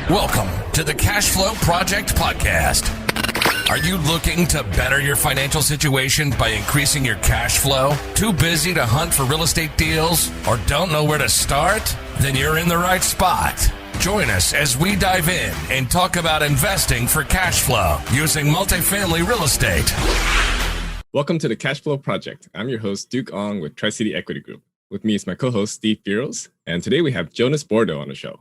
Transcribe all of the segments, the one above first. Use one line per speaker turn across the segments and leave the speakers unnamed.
Welcome to the Cash Flow Project Podcast. Are you looking to better your financial situation by increasing your cash flow? Too busy to hunt for real estate deals or don't know where to start? Then you're in the right spot. Join us as we dive in and talk about investing for cash flow using multifamily real estate.
Welcome to the Cash Flow Project. I'm your host, Duc Ong with Tri-City Equity Group. With me is my co-host, Steve Fierros, and today we have Jonas Bordo on the show.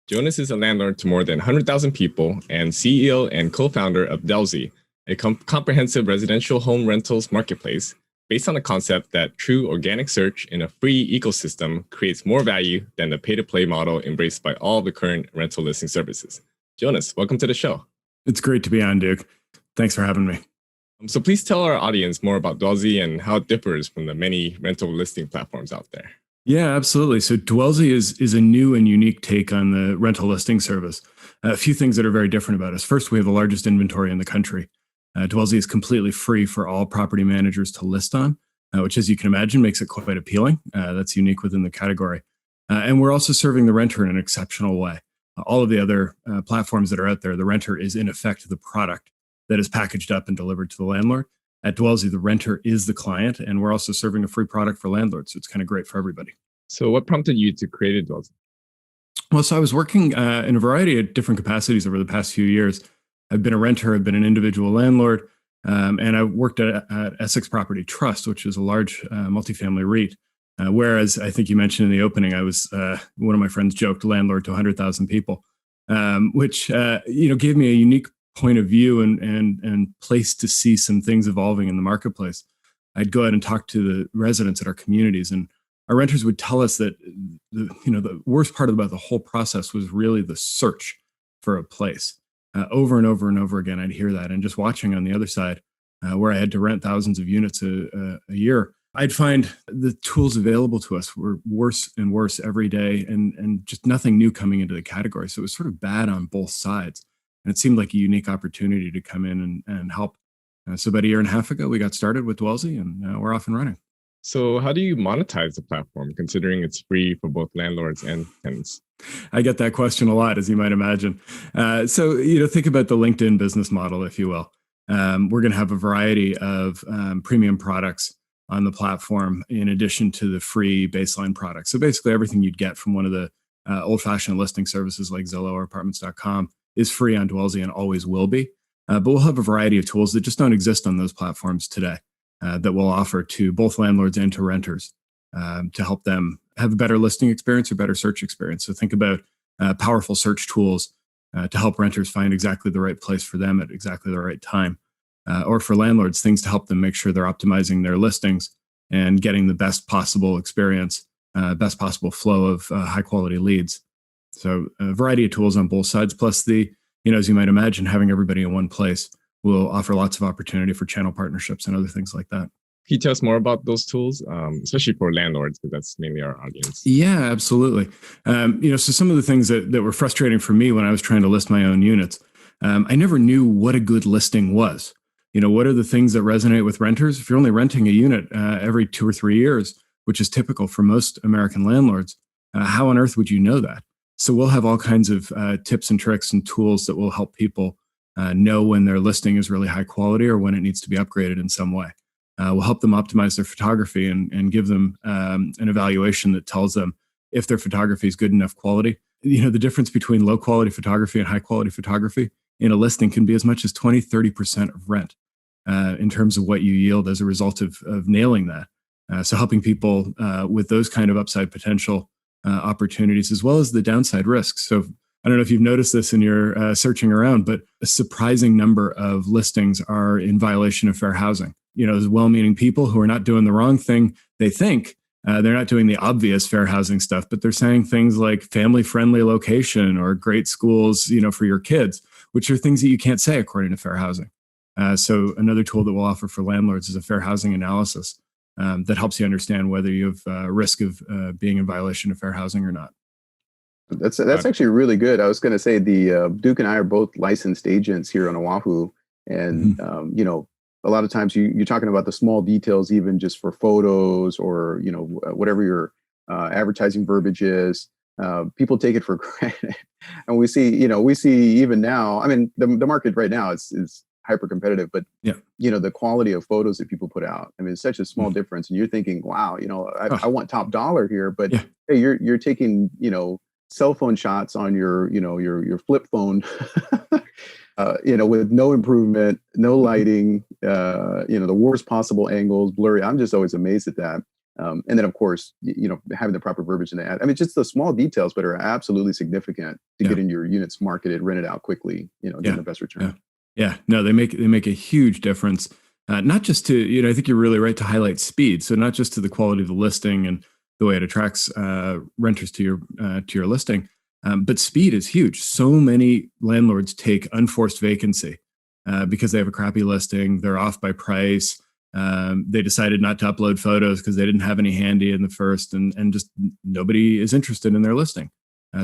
Jonas is a landlord to more than 100,000 people and CEO and co-founder of Dwellsy, a comprehensive residential home rentals marketplace based on the concept that true organic search in a free ecosystem creates more value than the pay-to-play model embraced by all the current rental listing services. Jonas, welcome to the show.
It's great to be on, Duke. Thanks for having me.
So please tell our audience more about Dwellsy and how it differs from the many rental listing platforms out there.
Yeah, absolutely. So Dwellsy is a new and unique take on the rental listing service. A few things that are very different about us. First, we have the largest inventory in the country. Dwellsy is completely free for all property managers to list on, which, as you can imagine, makes it quite appealing. That's unique within the category. And we're also serving the renter in an exceptional way. All of the other platforms that are out there, the renter is in effect the product that is packaged up and delivered to the landlord. At Dwellsy, the renter is the client, and we're also serving a free product for landlords. So it's kind of great for everybody.
So what prompted you to create Dwellsy?
Well, so I was working in a variety of different capacities over the past few years. I've been a renter, I've been an individual landlord, and I worked at Essex Property Trust, which is a large multifamily REIT. Whereas I think you mentioned in the opening, I was, one of my friends joked, landlord to 100,000 people, which gave me a unique point of view and place to see some things evolving in the marketplace. I'd go out and talk to the residents at our communities, and our renters would tell us that the worst part about the whole process was really the search for a place. Over and over and over again, I'd hear that. And just watching on the other side, where I had to rent thousands of units a year, I'd find the tools available to us were worse and worse every day, and just nothing new coming into the category. So it was sort of bad on both sides. And it seemed like a unique opportunity to come in and help. So about a year and a half ago, we got started with Dwellsy, and we're off and running.
So how do you monetize the platform, considering it's free for both landlords and tenants?
I get that question a lot, as you might imagine. So think about the LinkedIn business model, if you will. We're going to have a variety of premium products on the platform in addition to the free baseline products. So basically everything you'd get from one of the old-fashioned listing services like Zillow or Apartments.com is free on Dwellsy and always will be. But we'll have a variety of tools that just don't exist on those platforms today that we'll offer to both landlords and to renters to help them have a better listing experience or better search experience. So think about powerful search tools to help renters find exactly the right place for them at exactly the right time. Or for landlords, things to help them make sure they're optimizing their listings and getting the best possible experience, best possible flow of high quality leads. So a variety of tools on both sides, plus as you might imagine, having everybody in one place will offer lots of opportunity for channel partnerships and other things like that.
Can you tell us more about those tools, especially for landlords, because that's mainly our audience?
Yeah, absolutely. So some of the things that were frustrating for me when I was trying to list my own units, I never knew what a good listing was. What are the things that resonate with renters? If you're only renting a unit every 2 or 3 years, which is typical for most American landlords, how on earth would you know that? So we'll have all kinds of tips and tricks and tools that will help people know when their listing is really high quality or when it needs to be upgraded in some way. We'll help them optimize their photography and give them an evaluation that tells them if their photography is good enough quality. The difference between low quality photography and high quality photography in a listing can be as much as 20-30% of rent in terms of what you yield as a result of nailing that. So helping people with those kind of upside potential opportunities, as well as the downside risks. So I don't know if you've noticed this in your searching around, but a surprising number of listings are in violation of fair housing. There's well-meaning people who are not doing the wrong thing. They think they're not doing the obvious fair housing stuff, but they're saying things like family-friendly location or great schools, for your kids, which are things that you can't say according to fair housing. So another tool that we'll offer for landlords is a fair housing analysis that helps you understand whether you have risk of being in violation of fair housing or not.
That's actually really good. I was going to say the Duke and I are both licensed agents here on Oahu, and a lot of times you're talking about the small details, even just for photos or whatever your advertising verbiage is. people take it for granted. And we see even now, I mean, the market right now is hyper competitive, but the quality of photos that people put out, I mean, it's such a small difference. And you're thinking, wow, I want top dollar here, but hey, you're taking, cell phone shots on your flip phone, with no improvement, no lighting, the worst possible angles, blurry. I'm just always amazed at that. And then, of course, having the proper verbiage in the ad. I mean, just the small details, but are absolutely significant to getting your units marketed, rented out quickly, getting the best return.
No, they make a huge difference. Not just to, I think you're really right to highlight speed. So not just to the quality of the listing and the way it attracts renters to your listing, but speed is huge. So many landlords take unforced vacancy because they have a crappy listing. They're off by price. They decided not to upload photos because they didn't have any handy in the first, and just nobody is interested in their listing.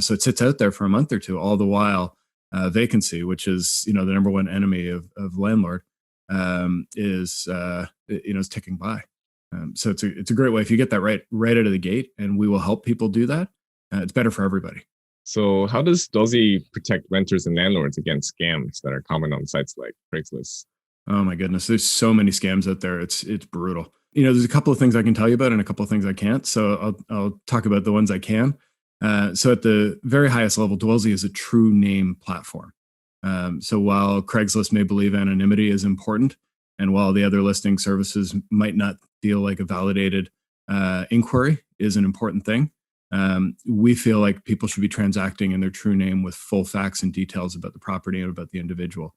So it sits out there for a month or two, all the while vacancy, which is the number one enemy of landlord, is ticking by. So it's a great way if you get that right out of the gate, and we will help people do that. It's better for everybody.
So how does Dwellsy protect renters and landlords against scams that are common on sites like Craigslist?
Oh my goodness, there's so many scams out there. It's brutal. There's a couple of things I can tell you about and a couple of things I can't. So I'll talk about the ones I can. So at the very highest level, Dwellsy is a true name platform. So while Craigslist may believe anonymity is important, and while the other listing services might not feel like a validated inquiry is an important thing, we feel like people should be transacting in their true name with full facts and details about the property and about the individual.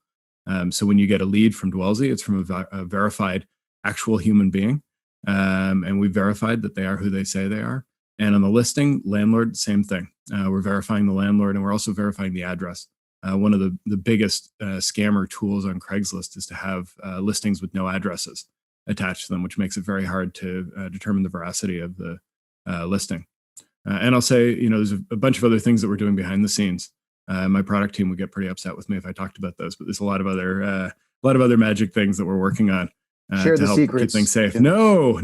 So when you get a lead from Dwellsy, it's from a verified actual human being. And we verified that they are who they say they are. And on the listing, landlord, same thing. We're verifying the landlord, and we're also verifying the address. One of the biggest scammer tools on Craigslist is to have listings with no addresses attached to them, which makes it very hard to determine the veracity of the listing. And I'll say, there's a bunch of other things that we're doing behind the scenes. My product team would get pretty upset with me if I talked about those, but there's a lot of other magic things that we're working on
Share
to
the
help
secrets.
keep things safe. Yeah. No.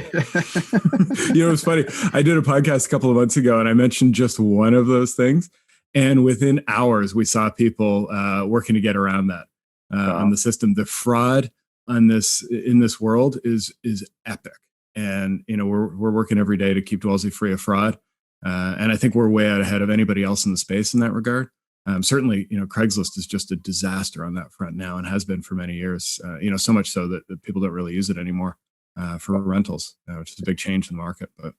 It's funny. I did a podcast a couple of months ago, and I mentioned just one of those things, and within hours, we saw people working to get around that on the system. The fraud in this world is epic, and we're working every day to keep Dwellsy free of fraud. And I think we're way out ahead of anybody else in the space in that regard. Certainly, Craigslist is just a disaster on that front now, and has been for many years. So much so that people don't really use it anymore for rentals, which is a big change in the market. But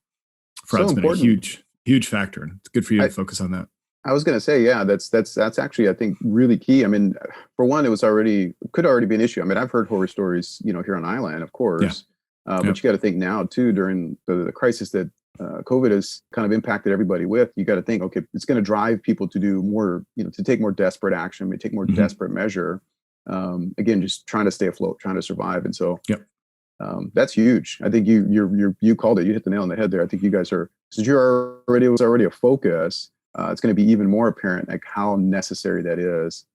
fraud's been a huge factor, and it's good for you to focus on that.
I was going to say, that's actually, I think, really key. I mean, for one, could already be an issue. I mean, I've heard horror stories, here on Island, of course, but you got to think now too, during the crisis that COVID has kind of impacted everybody with, you got to think, okay, it's going to drive people to do more, to take more desperate action, take more desperate measure. Again, just trying to stay afloat, trying to survive. And so that's huge. I think you called it, you hit the nail on the head there. I think you guys are, since it was already a focus, it's going to be even more apparent like how necessary that is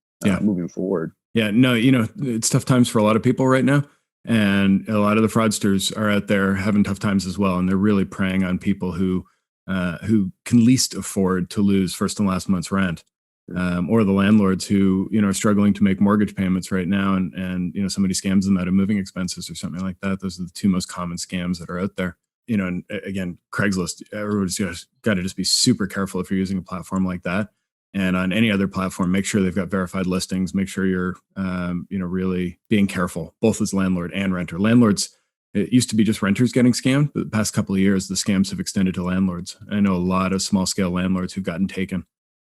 moving forward. Yeah, no,
it's tough times for a lot of people right now. And a lot of the fraudsters are out there having tough times as well. And they're really preying on people who can least afford to lose first and last month's rent, or the landlords who, are struggling to make mortgage payments right now. And somebody scams them out of moving expenses or something like that. Those are the two most common scams that are out there. And again, Craigslist, everybody's got to just be super careful if you're using a platform like that. And on any other platform, make sure they've got verified listings. Make sure you're, really being careful, both as landlord and renter. Landlords, it used to be just renters getting scammed, but the past couple of years, the scams have extended to landlords. I know a lot of small scale landlords who've gotten taken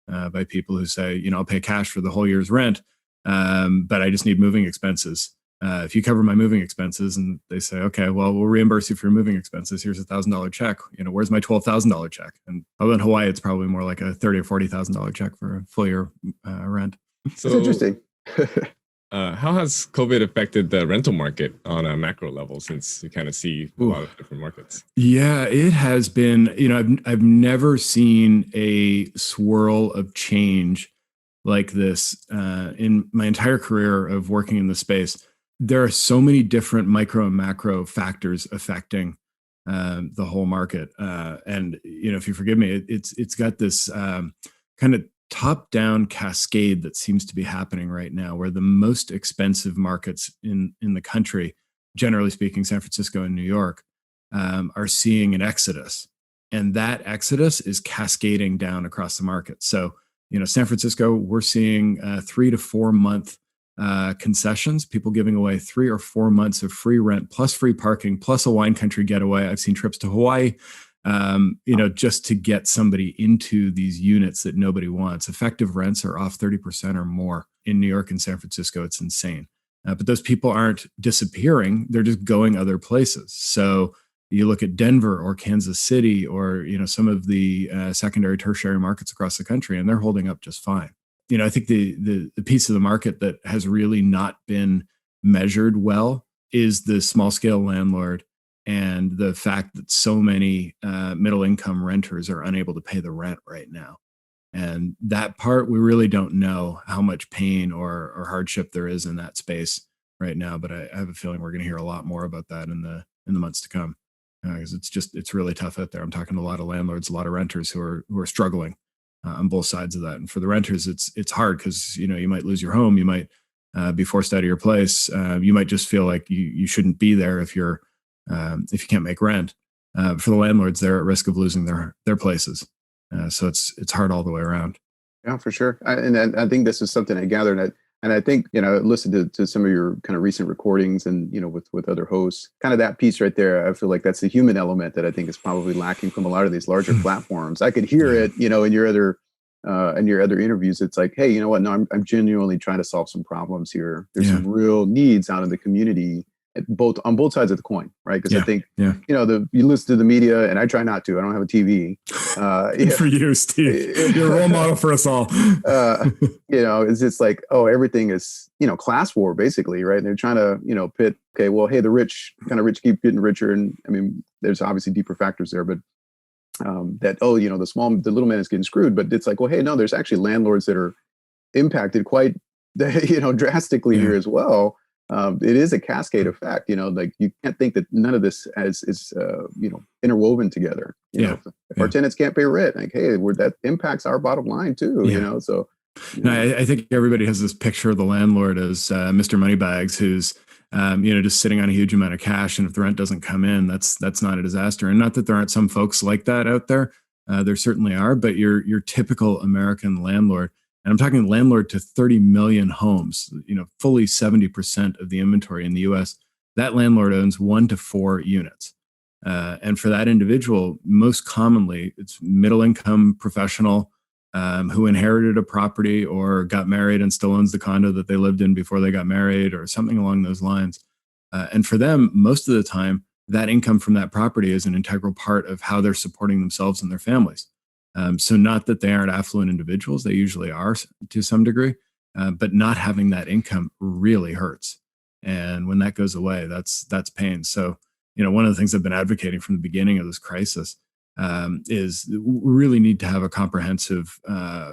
by people who say, I'll pay cash for the whole year's rent, but I just need moving expenses. If you cover my moving expenses, and they say, okay, well, we'll reimburse you for your moving expenses. Here's $1,000 check. Where's my $12,000 check? And although in Hawaii, it's probably more like a $30,000 or $40,000 check for a full year rent.
So, that's interesting.
How has COVID affected the rental market on a macro level, since you kind of see a lot of different markets?
Yeah, it has been, I've never seen a swirl of change like this in my entire career of working in the space. There are so many different micro and macro factors affecting the whole market. And if you forgive me, it's got this kind of top-down cascade that seems to be happening right now, where the most expensive markets in the country, generally speaking, San Francisco and New York, are seeing an exodus, and that exodus is cascading down across the market. So, San Francisco, we're seeing 3 to 4 month concessions, people giving away 3 or 4 months of free rent, plus free parking, plus a wine country getaway. I've seen trips to Hawaii, just to get somebody into these units that nobody wants. Effective rents are off 30% or more in New York and San Francisco. It's insane. But those people aren't disappearing. They're just going other places. So you look at Denver or Kansas City or, some of the secondary, tertiary markets across the country, and they're holding up just fine. I think the piece of the market that has really not been measured well is the small scale landlord, and the fact that so many middle income renters are unable to pay the rent right now. And that part, we really don't know how much pain or hardship there is in that space right now. But I have a feeling we're going to hear a lot more about that in the months to come, because it's really tough out there. I'm talking to a lot of landlords, a lot of renters who are struggling on both sides of that. And for the renters, it's hard because you might lose your home, you might be forced out of your place, you might just feel like you shouldn't be there if you can't make rent. For the landlords, they're at risk of losing their places. So it's hard all the way around.
Yeah, for sure. And I think this is something I gathered, and I think listened to some of your kind of recent recordings, and with other hosts, kind of that piece right there. I feel like that's the human element that I think is probably lacking from a lot of these larger platforms. I could hear it, in your other interviews. It's like, hey, you know what? No, I'm genuinely trying to solve some problems here. There's some real needs out in the community, on both sides of the coin, right? Because I think you listen to the media, and I try not to. I don't have a TV.
For you, Steve, you're a role model for us all.
It's just like, everything is class war basically, right? And they're trying to pit. Okay, well, hey, the rich keep getting richer, and I mean, there's obviously deeper factors there, but the little man is getting screwed. But it's like, well, hey, no, there's actually landlords that are impacted quite drastically here as well. It is a cascade effect, like you can't think that none of this is interwoven together. If our tenants can't pay rent, like, hey, that impacts our bottom line too, so.
No, I think everybody has this picture of the landlord as Mr. Moneybags, who's just sitting on a huge amount of cash, and if the rent doesn't come in, that's not a disaster. And not that there aren't some folks like that out there. There certainly are, but your typical American landlord. And I'm talking landlord to 30 million homes, fully 70% of the inventory in the US, that landlord owns 1 to 4 units. And for that individual, most commonly, it's middle income professional who inherited a property or got married and still owns the condo that they lived in before they got married, or something along those lines. And for them, most of the time, that income from that property is an integral part of how they're supporting themselves and their families. So not that they aren't affluent individuals, they usually are to some degree, but not having that income really hurts. And when that goes away, that's pain. So, one of the things I've been advocating from the beginning of this crisis is we really need to have a comprehensive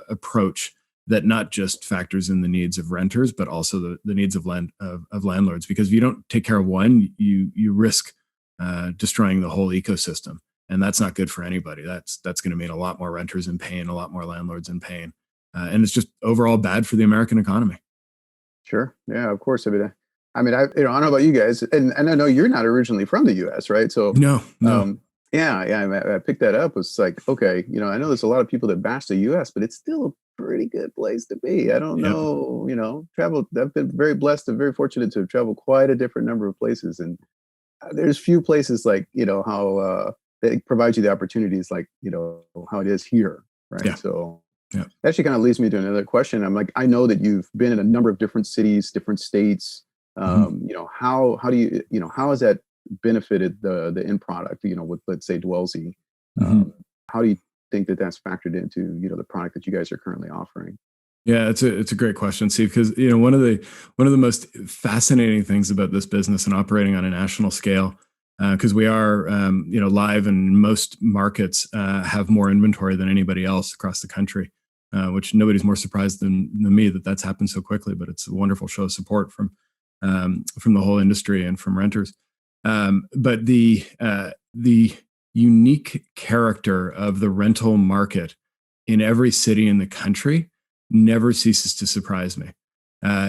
approach that not just factors in the needs of renters, but also the needs of landlords. Because if you don't take care of one, you risk destroying the whole ecosystem. And that's not good for anybody. That's going to mean a lot more renters in pain, a lot more landlords in pain. And it's just overall bad for the American economy.
Sure. Yeah, of course. I don't know about you guys, and I know you're not originally from the US, right? So
no.
I picked that up. It's like, okay, I know there's a lot of people that bash the US, but it's still a pretty good place to be. I don't know, travel. I've been very blessed and very fortunate to have traveled quite a different number of places. And there's few places like, how they provide you the opportunities like, how it is here. Right.
Yeah.
So
that
actually kind of leads me to another question. I'm like, I know that you've been in a number of different cities, different states. How do you, how has that benefited the end product, with, let's say, Dwellsy? How do you think that that's factored into, the product that you guys are currently offering?
Yeah, it's a great question, Steve, because one of the most fascinating things about this business and operating on a national scale, because we are live, and most markets have more inventory than anybody else across the country, which nobody's more surprised than me that that's happened so quickly. But it's a wonderful show of support from the whole industry and from renters. But the unique character of the rental market in every city in the country never ceases to surprise me.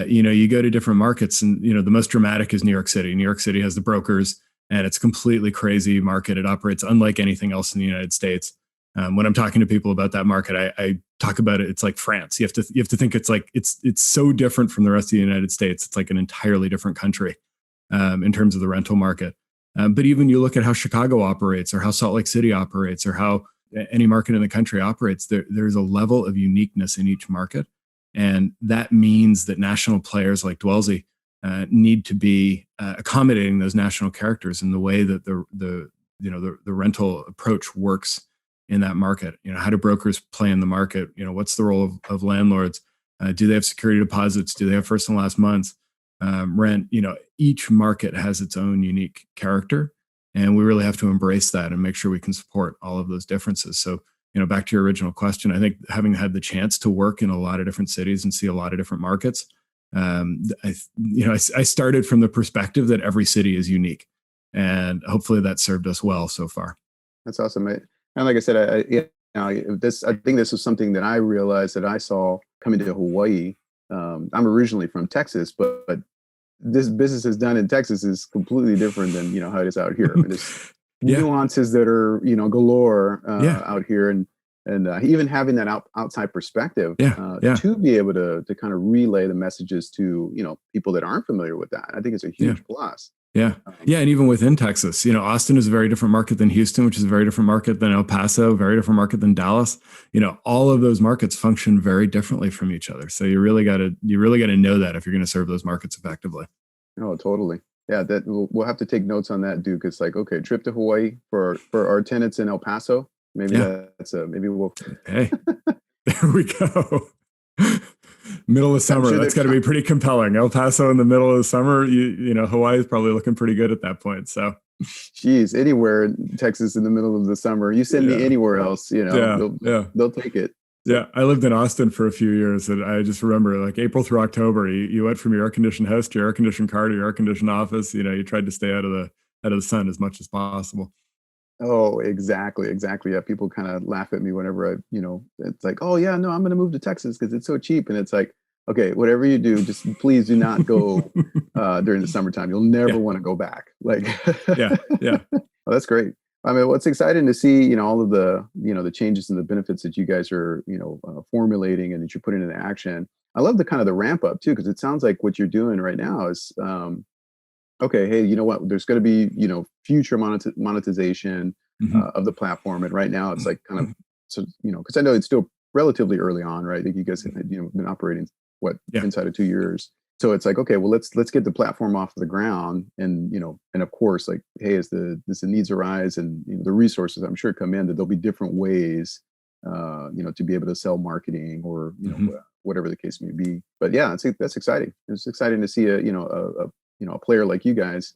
You go to different markets, and the most dramatic is New York City. New York City has the brokers, and it's a completely crazy market. It operates unlike anything else in the United States. When I'm talking to people about that market, I talk about it. It's like France. You have to think it's like it's so different from the rest of the United States. It's like an entirely different country in terms of the rental market. But even you look at how Chicago operates, or how Salt Lake City operates, or how any market in the country operates. There's a level of uniqueness in each market, and that means that national players like Dwellsy need to be accommodating those national characters in the way that the rental approach works in that market. How do brokers play in the market? What's the role of landlords? Do they have security deposits? Do they have first and last months rent? Each market has its own unique character, and we really have to embrace that and make sure we can support all of those differences. So, back to your original question, I think having had the chance to work in a lot of different cities and see a lot of different markets, I started from the perspective that every city is unique, and hopefully that served us well so far.
That's awesome. And like I said, I think this was something that I realized that I saw coming to Hawaii. I'm originally from Texas, but this business is done in Texas is completely different than how it is out here. I mean, there's nuances that are galore out here, and even having that outside perspective to be able to kind of relay the messages to people that aren't familiar with that, I think is a huge plus.
Yeah. And even within Texas, Austin is a very different market than Houston, which is a very different market than El Paso, very different market than Dallas. All of those markets function very differently from each other. So you really got to know that if you're going to serve those markets effectively.
Oh, totally. Yeah. That we'll have to take notes on that, Duke. It's like, okay, trip to Hawaii for our tenants in El Paso. Maybe maybe we'll.
Hey, there we go. Middle of summer. That's got to be pretty compelling. El Paso in the middle of the summer. Hawaii is probably looking pretty good at that point. So,
geez, anywhere in Texas in the middle of the summer, you send me anywhere else, they'll take it.
Yeah, I lived in Austin for a few years, and I just remember like April through October, you went from your air-conditioned house to your air-conditioned car to your air-conditioned office. You tried to stay out of the sun as much as possible.
Oh, exactly. Yeah, people kind of laugh at me whenever it's like, oh yeah, no, I'm going to move to Texas because it's so cheap, and it's like, okay, whatever you do, just please do not go during the summertime. You'll never want to go back. Like,
yeah.
Well, that's great. I mean, what's exciting to see, all of the, the changes and the benefits that you guys are, formulating and that you're putting into action. I love the kind of the ramp up too, because it sounds like what you're doing right now is, okay, hey, you know what? There's going to be, future monetization of the platform, and right now it's like kind of, so because I know it's still relatively early on, right? I think you guys have been operating inside of 2 years. So it's like, okay, well, let's get the platform off the ground, and and of course, like, hey, as the needs arise and the resources, I'm sure, come in, that there'll be different ways, to be able to sell marketing or whatever the case may be. But yeah, that's exciting. It's exciting to see a player like you guys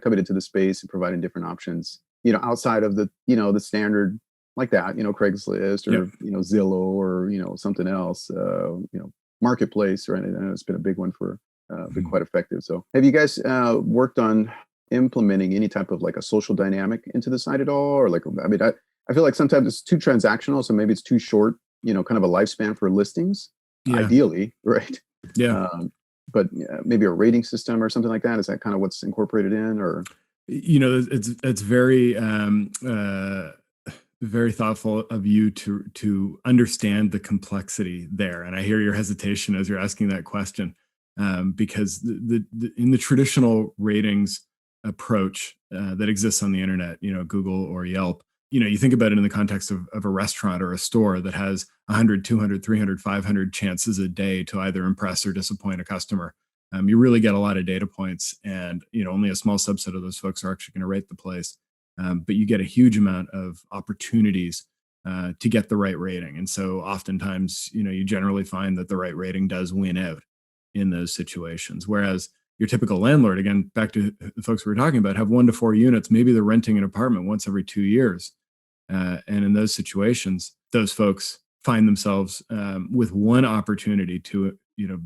coming into the space and providing different options, outside of the the standard like that, Craigslist or Zillow or something else, marketplace, right? I know it's been a big one for been quite effective. So have you guys worked on implementing any type of like a social dynamic into the site at all? Or like, I mean, I feel like sometimes it's too transactional, so maybe it's too short, kind of a lifespan for listings, ideally, right?
Yeah.
But maybe a rating system or something like that. Is that kind of what's incorporated in, or?
It's very very thoughtful of you to understand the complexity there. And I hear your hesitation as you're asking that question, because in the traditional ratings approach that exists on the internet, Google or Yelp, you think about it in the context of a restaurant or a store that has 100, 200, 300, 500 chances a day to either impress or disappoint a customer. You really get a lot of data points, and only a small subset of those folks are actually going to rate the place. But you get a huge amount of opportunities to get the right rating. And so oftentimes, you generally find that the right rating does win out in those situations. Whereas your typical landlord, again, back to the folks we were talking about, have 1 to 4 units. Maybe they're renting an apartment once every 2 years. And in those situations, those folks find themselves with one opportunity to,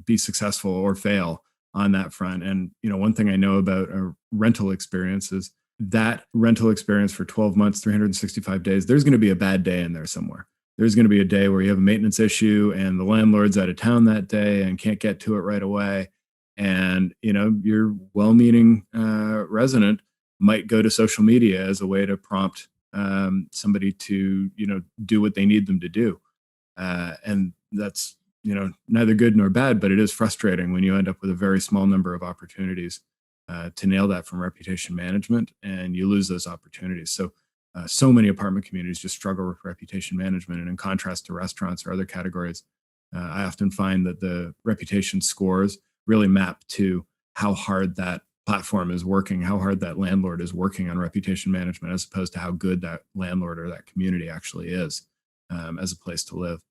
be successful or fail on that front. And, one thing I know about a rental experience is that rental experience for 12 months, 365 days, there's going to be a bad day in there somewhere. There's going to be a day where you have a maintenance issue and the landlord's out of town that day and can't get to it right away. And, your well-meaning resident might go to social media as a way to prompt somebody to, do what they need them to do. And that's, neither good nor bad, but it is frustrating when you end up with a very small number of opportunities to nail that from reputation management, and you lose those opportunities. So many apartment communities just struggle with reputation management. And in contrast to restaurants or other categories, I often find that the reputation scores really map to how hard that platform is working, how hard that landlord is working on reputation management, as opposed to how good that landlord or that community actually is as a place to live.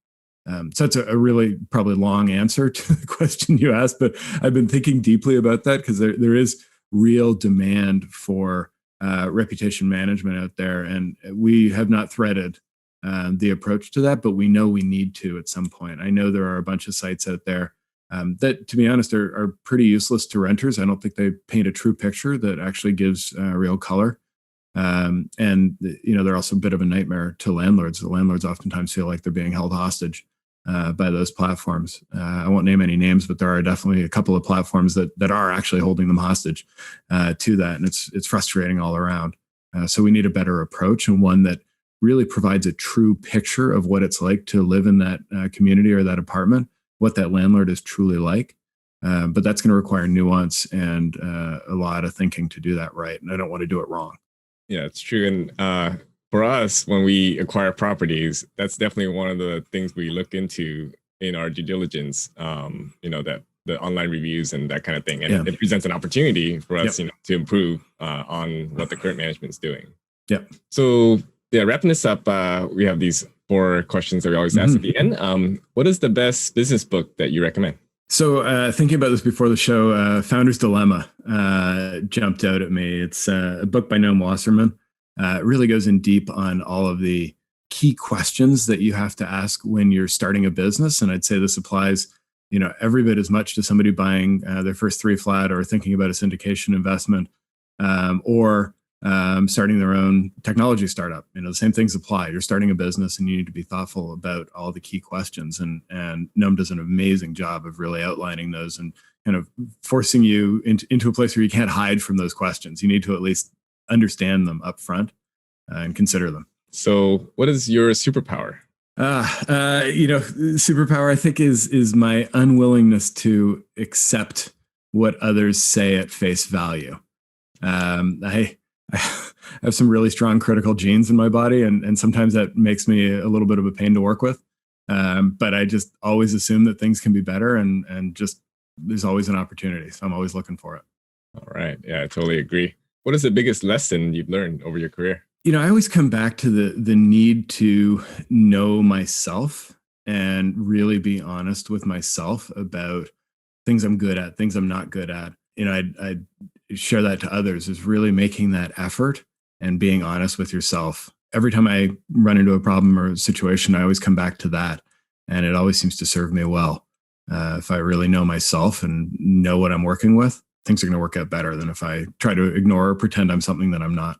So that's a really probably long answer to the question you asked, but I've been thinking deeply about that because there is real demand for reputation management out there. And we have not threaded the approach to that, but we know we need to at some point. I know there are a bunch of sites out there that, to be honest, are pretty useless to renters. I don't think they paint a true picture that actually gives real color. And they're also a bit of a nightmare to landlords. The landlords oftentimes feel like they're being held hostage by those platforms. I won't name any names, but there are definitely a couple of platforms that are actually holding them hostage to that. And it's frustrating all around. So we need a better approach, and one that really provides a true picture of what it's like to live in that community or that apartment, what that landlord is truly like. But that's going to require nuance and a lot of thinking to do that right. And I don't want to do it wrong.
Yeah, it's true. And for us, when we acquire properties, that's definitely one of the things we look into in our due diligence, that the online reviews and that kind of thing. And it presents an opportunity for us, to improve on what the current management is doing.
Yep.
So wrapping this up, we have these 4 questions that we always ask at the end. What is the best business book that you recommend?
So thinking about this before the show, Founder's Dilemma jumped out at me. It's a book by Noam Wasserman. It really goes in deep on all of the key questions that you have to ask when you're starting a business. And I'd say this applies, every bit as much to somebody buying their first 3 flat or thinking about a syndication investment or starting their own technology startup. The same things apply. You're starting a business and you need to be thoughtful about all the key questions. And Noam does an amazing job of really outlining those and kind of forcing you into a place where you can't hide from those questions. You need to at least understand them up front and consider them.
So what is your superpower?
Superpower, I think, is my unwillingness to accept what others say at face value. I have some really strong critical genes in my body, and sometimes that makes me a little bit of a pain to work with. But I just always assume that things can be better, and just there's always an opportunity. So I'm always looking for it.
All right. Yeah, I totally agree. What is the biggest lesson you've learned over your career?
I always come back to the need to know myself and really be honest with myself about things I'm good at, things I'm not good at. I'd share that to others, is really making that effort and being honest with yourself. Every time I run into a problem or a situation, I always come back to that. And it always seems to serve me well. If I really know myself and know what I'm working with, things are going to work out better than if I try to ignore or pretend I'm something that I'm not.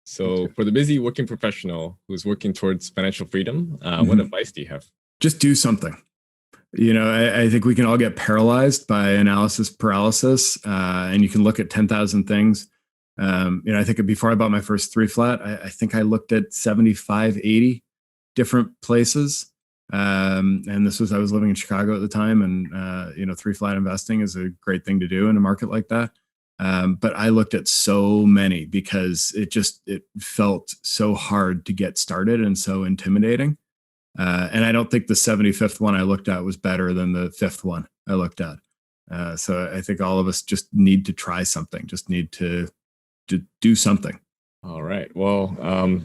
So for the busy working professional who's working towards financial freedom, what advice do you have? Just do something.
I think we can all get paralyzed by analysis paralysis, and you can look at 10,000 things. I think before I bought my first 3 flat, I think I looked at 75, 80 different places. And I was living in Chicago at the time, and 3 flat investing is a great thing to do in a market like that. But I looked at so many because it felt so hard to get started and so intimidating. And I don't think the 75th one I looked at was better than the 5th one I looked at. So I think all of us just need to try something, just need to do something.
All right. Well,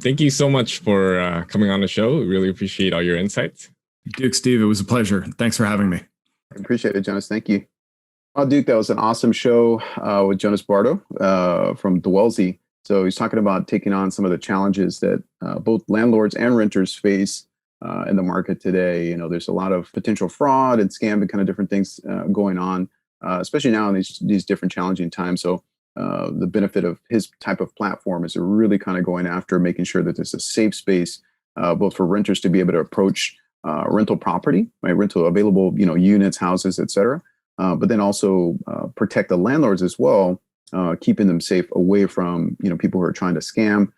thank you so much for coming on the show. We really appreciate all your insights.
Duke, Steve, it was a pleasure. Thanks for having me.
I appreciate it, Jonas. Thank you. Oh, Duke, that was an awesome show with Jonas Bordo from Dwellsy. So he's talking about taking on some of the challenges that both landlords and renters face in the market today. There's a lot of potential fraud and scam and kind of different things going on, especially now in these different challenging times. So the benefit of his type of platform is really kind of going after making sure that there's a safe space, both for renters to be able to approach rental property, right? Rental available, units, houses, et cetera. But then also protect the landlords as well, keeping them safe away from, people who are trying to scam.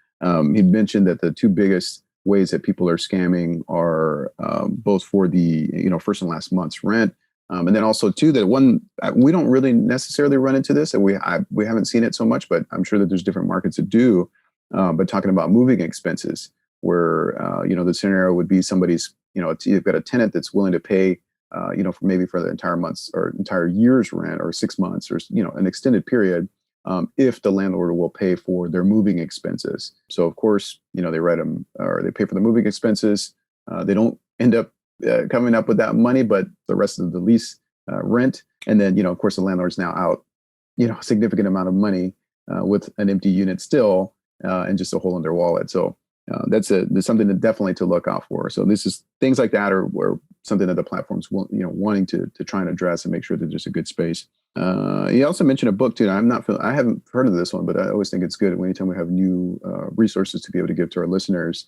He mentioned that the two biggest ways that people are scamming are both for the, first and last month's rent. And then also too, that one, we don't really necessarily run into this, and we haven't seen it so much, but I'm sure that there's different markets that do. But talking about moving expenses, where the scenario would be somebody's, you've got a tenant that's willing to pay, for the entire month's or entire year's rent, or 6 months, or an extended period, if the landlord will pay for their moving expenses. So of course, they write them, or they pay for the moving expenses. They don't end up coming up with that money, but the rest of the lease rent, and then of course the landlord's now out a significant amount of money with an empty unit still, and just a hole in their wallet. So that's something that definitely to look out for. So this is things like that are something that the platforms wanting to try and address and make sure that there's a good space. He also mentioned a book too. I haven't heard of this one, but I always think it's good anytime we have new resources to be able to give to our listeners.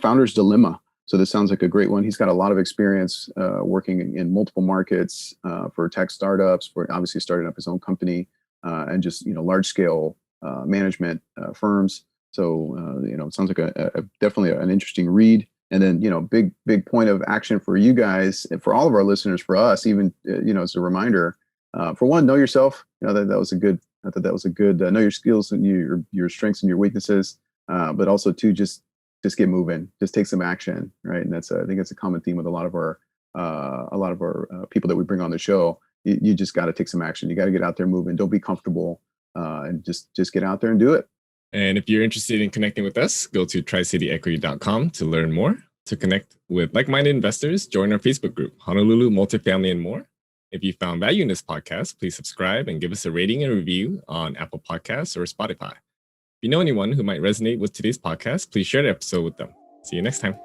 Founder's Dilemma. So this sounds like a great one. He's got a lot of experience working in multiple markets for tech startups, for obviously starting up his own company, and just large scale management firms. So it sounds like a definitely an interesting read. And then big point of action for you guys and for all of our listeners, for us, even as a reminder. For one, know yourself. That was a good. I thought that was a good. Know your skills and your strengths and your weaknesses. But also too, just get moving. Just take some action, right? And that's I think that's a common theme with a lot of our people that we bring on the show. You just got to take some action. You got to get out there moving. Don't be comfortable, and just get out there and do it.
And if you're interested in connecting with us, go to tricityequity.com to learn more. To connect with like-minded investors, join our Facebook group, Honolulu Multifamily and More. If you found value in this podcast, please subscribe and give us a rating and review on Apple Podcasts or Spotify. If you know anyone who might resonate with today's podcast, please share the episode with them. See you next time.